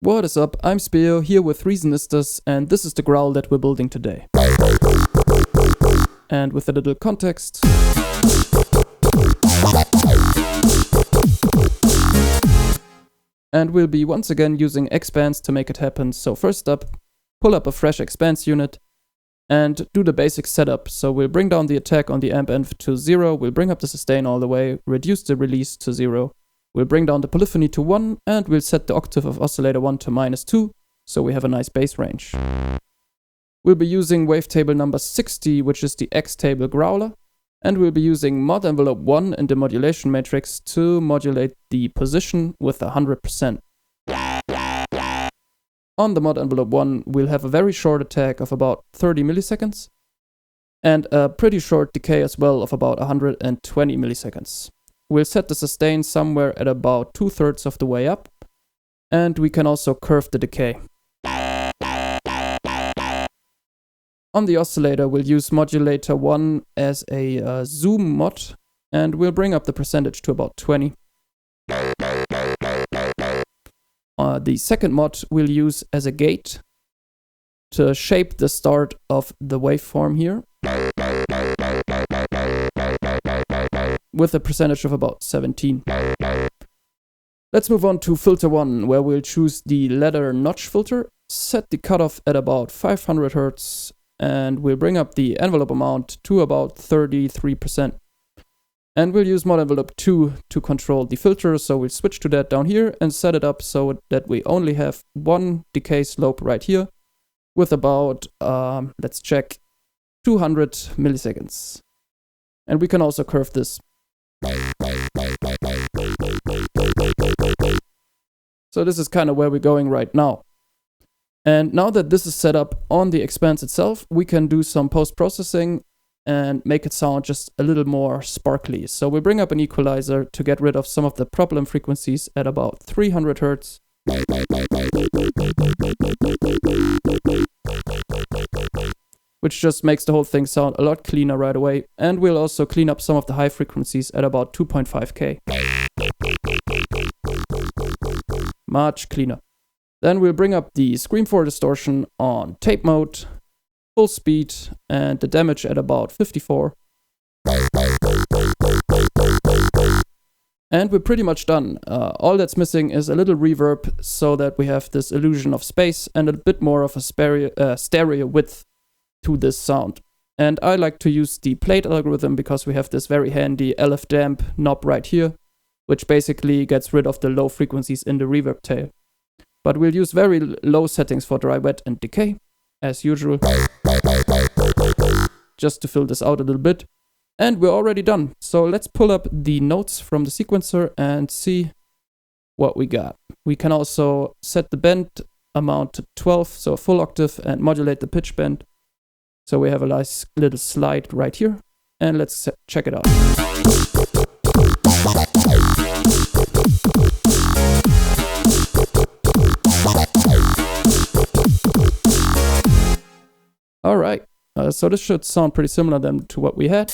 What is up? I'm Speo, here with Reasonistas, and this is the Growl that we're building today. And with a little context, and we'll be once again using Expanse to make it happen. So first up, pull up a fresh Expanse unit and do the basic setup. So we'll bring down the attack on the amp env to 0, we'll bring up the sustain all the way, reduce the release to 0, we'll bring down the polyphony to 1, and we'll set the octave of oscillator 1 to -2, so we have a nice bass range. We'll be using wavetable number 60, which is the X-table growler, and we'll be using mod envelope 1 in the modulation matrix to modulate the position with 100%. On the mod envelope 1, we'll have a very short attack of about 30 milliseconds, and a pretty short decay as well of about 120 milliseconds. We'll set the sustain somewhere at about 2/3 of the way up, and we can also curve the decay. On the oscillator, we'll use modulator 1 as a zoom mod, and we'll bring up the percentage to about 20. The second mod we'll use as a gate to shape the start of the waveform here, with a percentage of about 17. Let's move on to filter 1, where we'll choose the ladder notch filter, set the cutoff at about 500 Hz, and we'll bring up the envelope amount to about 33%. And we'll use mod envelope 2 to control the filter, so we'll switch to that down here and set it up so that we only have one decay slope right here, with about, let's check, 200 milliseconds. And we can also curve this. So this is kind of where we're going right now. And now that this is set up on the Expanse itself, we can do some post-processing and make it sound just a little more sparkly. So we'll bring up an equalizer to get rid of some of the problem frequencies at about 300 Hz. Which just makes the whole thing sound a lot cleaner right away. And we'll also clean up some of the high frequencies at about 2.5K. Much cleaner. Then we'll bring up the Scream for distortion on tape mode, full speed, and the damage at about 54. And we're pretty much done. All that's missing is a little reverb so that we have this illusion of space and a bit more of a stereo width to this sound. And I like to use the plate algorithm because we have this very handy LF damp knob right here, which basically gets rid of the low frequencies in the reverb tail. But we'll use very low settings for dry, wet, and decay, as usual, just to fill this out a little bit. And we're already done. So let's pull up the notes from the sequencer and see what we got. We can also set the bend amount to 12, so a full octave, and modulate the pitch bend. So we have a nice little slide right here. And let's check it out. Alright, so this should sound pretty similar then to what we had.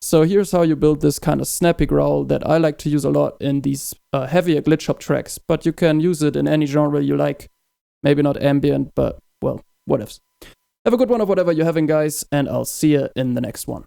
So here's how you build this kind of snappy growl that I like to use a lot in these heavier glitch hop tracks, but you can use it in any genre you like. Maybe not ambient, but well, whatevs. Have a good one of whatever you're having, guys, and I'll see you in the next one.